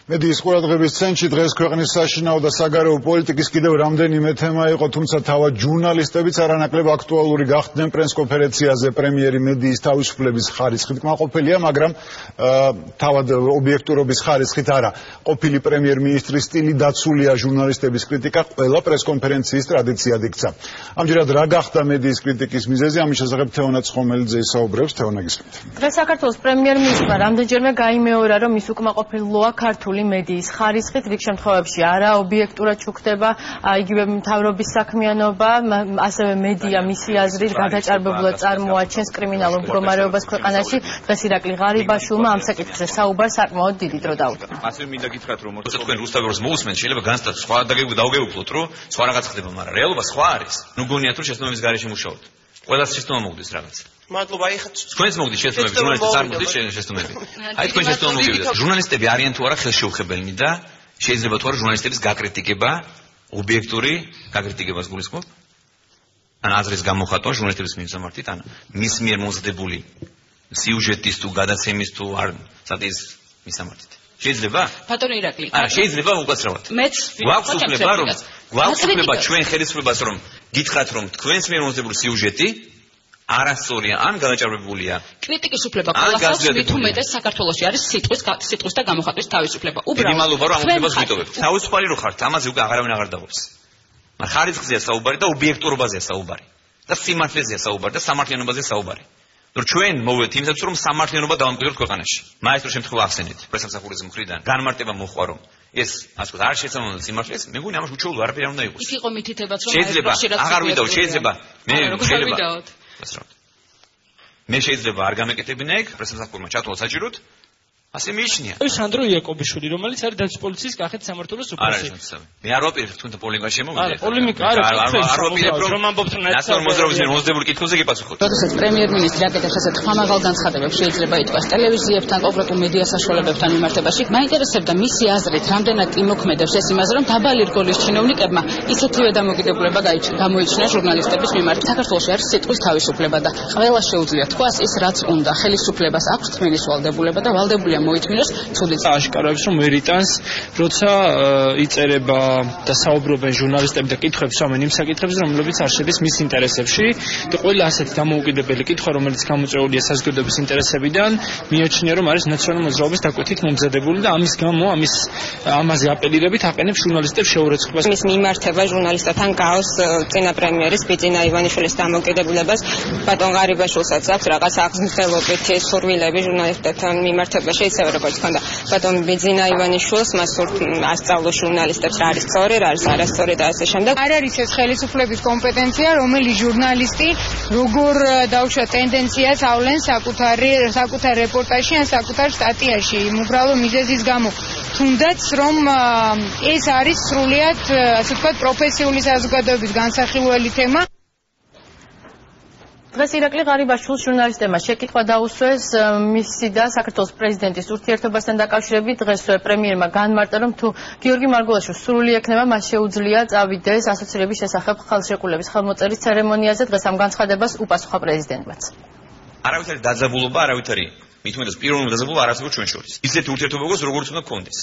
მედიის ყურადღების ცენტრში დღეს ქვეყნის საშინაო და საგარეო პოლიტიკის კიდევ რამდენიმე თემა იყო, თუმცა თავად ჟურნალისტებიც არანაკლებ აქტუალური გახდნენ პრესკონფერენციაზე. პრემიერი მედიის თავისუფლების ხარისხით კმაყოფილია, მაგრამ თავად ობიექტურობის ხარისხით არა. ყოფილი პრემიერ-მინისტრის სტილი დაცულია, ჟურნალისტების კრიტიკა ყველა პრესკონფერენციის ტრადიციად იქცა. ამჯერად რა გახდა მედიის კრიტიკის მიზეზი? ამის შესახებ თეონა ცხომელიძე ისაუბრებს. თეონა გისმენთ. დღეს საქართველოს პრემიერ-მინისტრმა რამდენჯერმე გაიმეორა, რომ ის უკმაყოფილოა ქართული მედიის ხარისხით, რიგ შემთხვევებში არა ობიექტურად ჩუქდება იგივე მთავრობის საქმიანობა, ასევე მედია მისი აზრით გადაჭარბებულად წარმოაჩენს კრიმინალურ მდგომარეობას ქვეყანაში. დღეს ირაკლი ღარიბაშვილმა ამ საკითხზე საუბარს საკმაოდ დიდი დრო დაუთმო. ასე მინდა გითხრათ, რომ როცა თქვენ რუსთაველს მოусმენთ, შეიძლება განსტათ სხვა დაუგეუკლოთ, რომ სხვა რაღაც ხდება, მაგრამ რეალობა სხვა არის. ნუ გონიათ, რომ შეცდომების გარეშე მუშაობთ. ყველას შეცდომა მოგდის რაღაც. მადლობა, ეხლა თქვენს მოგდის შეცდომები, ჟურნალისტებს არ მოგდის შეცდომები. აი თქვენ შეცდომა მოგივიდეს. ჟურნალისტები არიან თუ არა ხელშეუხებელნი და შეიძლება თუ არა ჟურნალისტების გაკრიტიკება, ობიექტური გაკრიტიკებას გულისხმობ? ან აზრის გამოხატვა ჟურნალისტების მიმართ, ან მის მიერ მომზადებული სიუჟეტის თუ გადაცემის თუ არ სატის მისამართით. შეიძლება? ბატონო ირაკლი. არა, შეიძლება უკაცრავად. გვაქვს უფლება ჩვენ ხელისუფლებას რომ გითხრათ, რომ თქვენს მიერ მომზადებული სიუჟეტი არასწორია ან გადაჭარბებულია. კრიტიკის უფლება ყველას მით უმეტეს საქართველოში არის სიტყვის და გამოხატვის თავისუფლება. უბრალოდ მადლობა რომ ამ უფლებას ვიტოვებთ. თავისუფალი რო ხართ, ამაზე უკვე აღარავინ აღარ დავობს. მაგრამ ხარისხზეა საუბარი და ობიექტურობაზეა საუბარი. და სიმართლეზეა საუბარი და სამართლიანობაზეა საუბარი. რომ ჩვენ მოვედით იმისათვის რომ სამართლიანობა დავამკვიდროთ ქვეყანაში. მაესტრო შემთხვევა ახსენეთ პრესამსახურის მხრიდან. განმარტება მოხვა რომ ეს ასე ვთქვათ არ შეცდომოდა სიმართლეს, მე მგონი ამაში უჩვეულო არაფერი არ უნდა იყოს. იქ იყო მითითებაც რომ შეიძლება აღარ ვიდაოთ, შეიძლება მე შეიძლება არ გამეკეთებინა ეგ პრესამსახურმა ჩათვალა საჭიროდ. ასე მიიჩნია. სანდრო იაკობიშვილი, რომელიც არის დაცვის პოლიციის კახეთის სამმართველოს უფროსი. მე არ ვაპირებ თქვენთან პოლემიკაში შემოვიდე. არა, პოლემიკა არა, არ ვაპირებ რომ ამბობთ ნაციონალურ მოძრაობის მომზადებული კითხვებზე გიპასუხოთ. როდესაც პრემიერ-მინისტრი აკეთებს ასეთ ხმამაღალ განცხადებებს, შეიძლება ითქვას ტელევიზიებთან, კონკრეტულ მედია საშუალებებთან მიმართებაში. მაინტერესებდა მისი აზრით, რამდენად იმოქმედებს ეს იმაზე, რომ დაბალი რგოლის ჩინოვნიკებმა ისეთივე დამოკიდებულება გამოიჩინა ჟურნალისტების მიმართ. საქართველოში არის სიტყვის თავისუფლება და ყველა შეუძლია თქვას ის, რაც უნდა. ხელისუფლებას აქვს თმენის ვალდებულება და ვალდებულია მოითმინოს ცუდიც. აშკარებს რომ ვერიტანს, როცა იწერება და საუბრობენ ჟურნალისტები და კითხვებს ამენ იმ საკითხებზე, რომლებიც არ შედის მის ინტერესებში და ყველა ასეთი დამოუკიდებელი კითხვა, რომელიც გამოწვეულია საზოგადოების ინტერესებიდან, მიაჩნია რომ არის ნაციონალური მოძრაობის დაკვეთით მომზადებული და ამის გამო ამაზე აპელირებით აყენებს ჟურნალისტებს შეურაცხყოფას. მის მიმართება ჟურნალისტებთან გავს წინა პრემიერის ბიძინა ივანიშვილის დამოკიდებულებას. ბატონ ღარიბაშვილსაც აქვს რაღაც აღზრდელობითი სურვილები ჟურნალისტებთან მიმართებაში. ისევე როგორც ქონდა ბატონ ბიძინა ივანიშვილს, მას ასწავლოს ჟურნალისტებს რა არის სწორი, რა არის არასწორი და ასე შემდეგ. არ არის ეს ხელისუფლების კომპეტენცია, რომელიც ჟურნალისტი როგორ დაუშვა ტენდენციას ავლენს საკუთარ რეპორტაჟში ან საკუთარ სტატიაში. უბრალო მიზეზის გამო. თუნდაც რომ ეს არის სრულიად, ასე ვთქვათ, პროფესიული საზოგადოების განსახილველი თემა. დღეს ირაკლი ღარიბაშვილს ჟურნალისტებმა შეკითხვა დაუსვეს მისი და საქართველოს პრეზიდენტის ურთიერთობასთან დაკავშირებით. დღეს პრემიერმა განმარტა, რომ თუ გიორგი მარგველაშვილს სურვილი ექნება, მას შეუძლია წავიდეს ასოცირების შესახებ ხელშეკრულების ხელმოწერის ცერემონიაზე. დღეს ამ განცხადებას უპასუხა პრეზიდენტმაც. არავითარი დაძაბულობა, არავითარი მით უმეტეს პიროვნული დაძაბულობა არ არსებობს ჩვენ შორის. ისეთი ურთიერთობა გქონდეს, როგორც უნდა გქონდეს.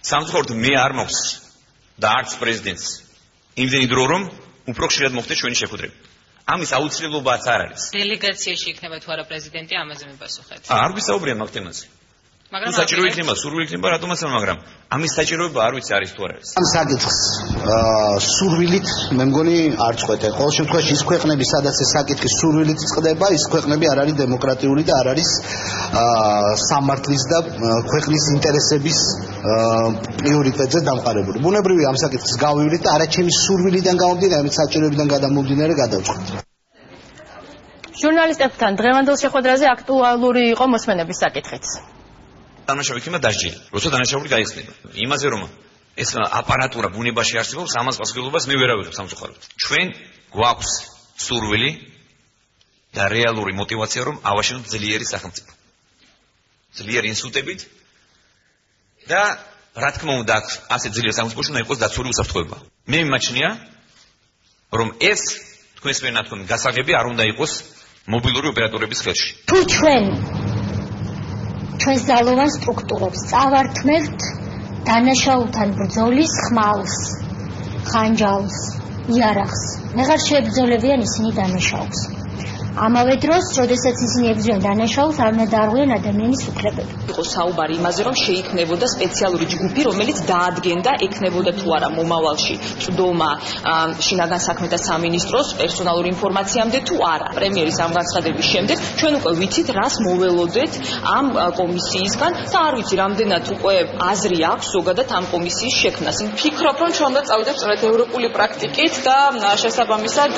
სამწუხაროდ მე არ მაქვს და არც პრეზიდენტს იმდენი დრო, რომ უფრო ხშირად მოხდეს ჩვენი შეხვედრები. ამის აუცილებლობაც არ არის. დელეგაციაში იქნება თუ არა პრეზიდენტი, ამაზე მიპასუხეთ. არ ვისაუბრია მაგ თემაზე. მაგრამ საჭირო იქნება, სურვილი იქნება, რატომაც არა, მაგრამ ამის საჭიროება არ ვიცი არის თუ არ არის. ამ საკითხს სურვილით მე მგონი არ წყვეტე. ყოველ შემთხვევაში ის ქვეყნები, სადაც ეს საკითხი სურვილით წყდება, ის ქვეყნები არ არის დემოკრატიული და არ არის სამართლის და ქვეყნის ინტერესების პრიორიტეტზე დამყარებული. ბუნებრივია ამ საკითხს გავივლით და არა ჩემი სურვილიდან გამომდინარე, ამით საჭიროებიდან გადამომდინარე გადავწყვეტ. ჟურნალისტებთან დღევანდელ შეხვედრაზე აქტუალური იყო მოსმენების საკითხიც. დამნაშავე იქნება დასჯილი. როცა დანაშაული გაიხსნება. იმაზე რომ ეს აპარატურა ბუნებაში არსებობს, ამას პასუხისმგებლობას მე ვერავითებ სამწუხაროდ. ჩვენ გვაქვს სურვილი და რეალური мотиваცია რომ ავაშენოთ ძლიერი სახელმწიფო. ძლიერი ინსტიტუტებით და რა თქმა უნდა ასე ძლიერ სახელმწიფოში უნდა იყოს დაცული უსაფრთხოება. მე მიმაჩნია რომ ეს თქვენს მიერ ნათქვამი გასაღები არ უნდა იყოს მობილური ოპერატორების ხელში. თუ ჩვენ ზალოვან სტრუქტურებს წავართმევთ დანაშაულთან ბრძოლის ხმალს, ხანჯალს, იარაღს. ვეღარ შეებრძოლებიან ისინი დანაშაულს. ამავე დროს, როდესაც ისინი ებრძვიან დანაშაულს, არ უნდა დაარღვიონ ადამიანის უფლებები. იყო საუბარი იმაზე, რომ შეიქმნებოდა სპეციალური ჯგუფი, რომელიც დაადგენდა ექნებოდა თუ არა მომავალში წვდომა შინაგან საქმეთა სამინისტროს პერსონალური ინფორმაციამდე თუ არა. პრემიერის ამ განცხადების შემდეგ ჩვენ უკვე ვიცით, რას მოველოდეთ ამ კომისიისგან და არ ვიცი, რამდენად უკვე აზრი აქვს ზოგადად ამ კომისიის შექმნას. ვფიქრობ, რომ ჩვენ უნდა წავიდეთ სწორედ ევროპული პრაქტიკით და შესაბამისად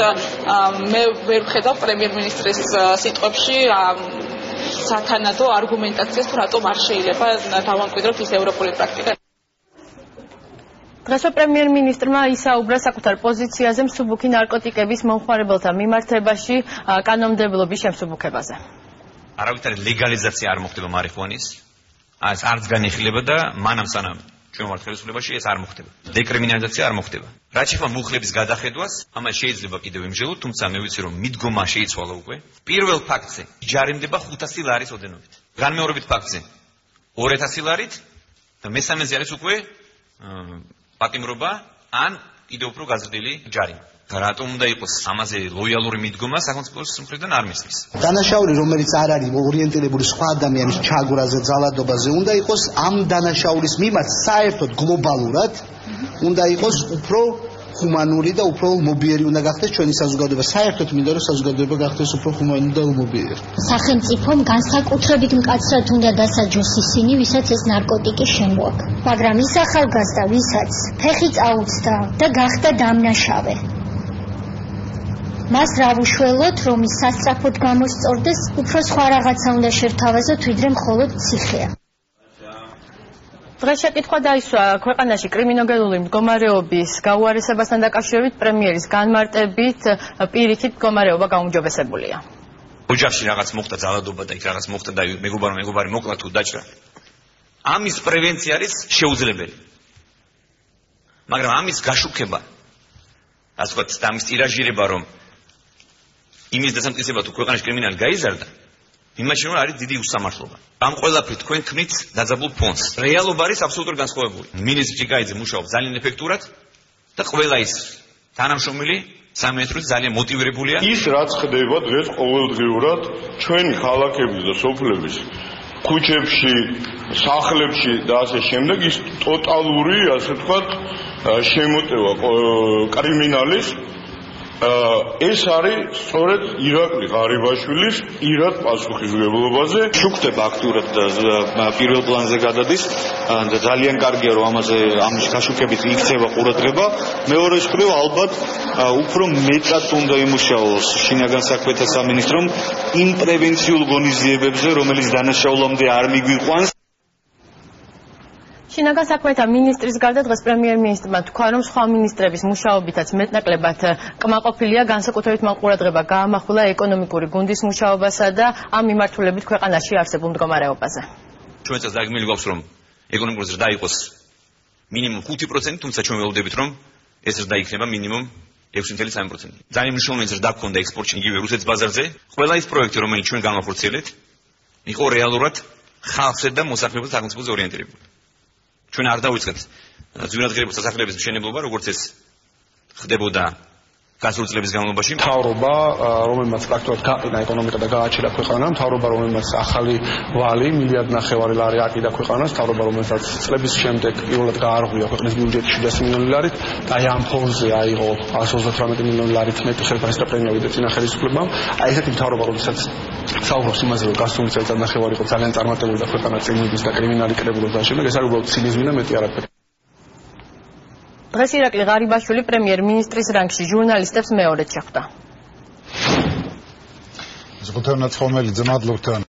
მე ვერ ვხედავ პრემიერ-მინისტრის სიტყვებში სათანადო არგუმენტაციას, თუ რატომ არ შეიძლება დავამკვიდროთ ის ევროპული პრაქტიკა. დღეს პრემიერ-მინისტრმა ისაუბრა საკუთარ პოზიციაზე მსუბუქი ნარკოტიკების მომხმარებელთა მიმართებაში კანონმდებლობის შემსუბუქებაზე. არავითარი ლეგალიზაცია არ მოხდება მარიხუანის, ეს არც განიხილება და მანამ სანამ ჩვენ ვართ ხელისუფლებაში ეს არ მოხდება. დეკრიმინალიზაცია არ მოხდება. რაც შეეხება მუხლების გადახედვას, ამას შეიძლება კიდევ იმჟელოთ, თუმცა მე ვიცი რომ მიდგომა შეიცვალა უკვე. პირველ ფაქტზე ჯარიმდება 500 ლარის ოდენობით. განმეორებით ფაქტზე 2000 ლარით და მესამეზე არის უკვე პატიმრობა ან კიდევ უფრო გაზრდილი ჯარიმა. რატომ უნდა იყოს ამაზე ლოიალური მიდგომა სახელმწიფოს მხრიდან არ მისლის. დანაშაული, რომელიც არ არის ორიენტირებული სხვა ადამიანის ჩაგვრაზე, ძალადობაზე, უნდა იყოს ამ დანაშაულის მიმართ საერთოდ გლობალურად უნდა იყოს უფრო ჰუმანური და უფრო მობიერი უნდა გახდეს ჩვენი საზოგადოება. საერთოდ მინდა რომ საზოგადოება გახდეს უფრო ჰუმანური და მობიერი. სახელმწიფომ განსაკუთრებით მკაცრად უნდა დასაჯოს ისინი, ვისაც ეს ნარკოტიკი შემოაქვს. მაგრამ ის ახალგაზრდა, ვისაც ფეხი წაუწდა და გახდა დამნაშავე, მას რა ვუშველოთ, რომ ის სასწრაფოდ გამოსწორდეს, უფრო სხვა რაღაცა უნდა შევთავაზოთ, ვიდრე მხოლოდ ციხეა. დღეს შეკითხვა დაისვა ქვეყანაში კრიმინოგენული მდგომარეობის გაუარესებასთან დაკავშირებით პრემიერის განმარტებით პირიქით მდგომარეობა გაუმჯობესებულია. ოჯახში რაღაც მოხდა ძალადობა და იქ რაღაც მოხდა და მეგობარი მოკლა თუ დაჭრა. ამის პრევენცია არის შეუძლებელი. მაგრამ ამის გაშუქება, ასე ვთქვათ, ამის ტირაჟირება, რომ იმის დასამტკიცება თუ ქვეყანაში კრიმინალი გაიზარდა, იმაში რომ არის დიდი უსამართლობა. ამ ყველაფრით თქვენ ქმნით დაძაბულ ფონს. რეალობა არის აბსოლუტურად განსხვავებული. მინისტრი ჩიკაიძე მუშაობს ძალიან ეფექტურად და ყველა ის თანამშრომელი სამინისტროს ძალიან მოტივირებულია. ის რაც ხდება დღეს ყოველდღიურად ჩვენი ქალაქების და სოფლების ქუჩებში, სახლებში და ასე შემდეგ ის ტოტალური, ასე ვთქვათ, შემოტევა კრიმინალის ეს არის სწორედ ირაკლი ღარიბაშვილის პირად პასუხისმგებლობაზე. შუქდება აქტიურად და პირველ პლანზე გადადის და ძალიან კარგია რომ ამის გაშუქებით იქცევა ყურადღება. მეორე მხრივ ალბათ უფრო მეტად უნდა იმუშაოს შინაგან საქმეთა სამინისტრომ იმ პრევენციულ ღონისძიებებზე, რომელიც დანაშაულამდე არ მიგვიყვანს. შინაგან საქმეთა მინისტრის გარდა დღეს პრემიერ-მინისტრმა თქვა, რომ სხვა მინისტრების მუშაობითაც მეტნაკლებად კმაყოფილია, განსაკუთრებით მან ყურადღება გაამახვილა ეკონომიკური გუნდის მუშაობასა და ამ მიმართულებით ქვეყანაში არსებულ მდგომარეობაზე. ჩვენსაც დაგმილი გვაქვს, რომ ეკონომიკური ზრდა იყოს მინიმუმ 5%, თუმცა ჩვენ ველოდებით, რომ ეს ზრდა იქნება მინიმუმ 6.3%. ძალიან მნიშვნელოვანი ზრდა გქონდა ექსპორტში, იგივე რუსეთის ბაზარზე. ყველა ის პროექტი, რომელიც ჩვენ განვახორციელებთ, იყო რეალურად ხალხზე და მოსახლეობაზე სახელმწიფოზე ორიენტირებული. ჩვენ არ დავიწყეთ ძვირადღირებულ სასახლეების მშენებლობა, როგორც ეს ხდებოდა გასული წლების განმავლობაში. მთავრობა, რომელმაც პრაქტიკულად გაყინა ეკონომიკა და გააჩერა ქვეყანა, მთავრობა, რომელმაც ახალი ვალი 1.5 მილიარდი ლარი აკიდა ქვეყანას, მთავრობა, რომელსაც წლების შემდეგ პირველად გაარღვია ქვეყნის ბიუჯეტში 700 მილიონი ლარით, და აი ამ ფონდზე აიღო 138 მილიონი ლარით მეტი ხელფასი და პრემია ვიდრე წინა ხელისუფლებამ. აი ესეთი მთავრობა, რომელსაც საუბრობს იმაზე, რომ გასული წელიწად-ნახევარი იყო ძალიან წარმატებული და ქვეყანა წინ მიდის და კრიმინალი კრებულობს და შემდეგ ეს არის უბრალოდ ცინიზმი და მეტი არაფერი. დღეს ირაკლი ღარიბაშვილი პრემიერ-მინისტრის რანგში ჟურნალისტებს მეორედ შეხვდა. ზღუთევნაც ხომელიძე, მადლობთ.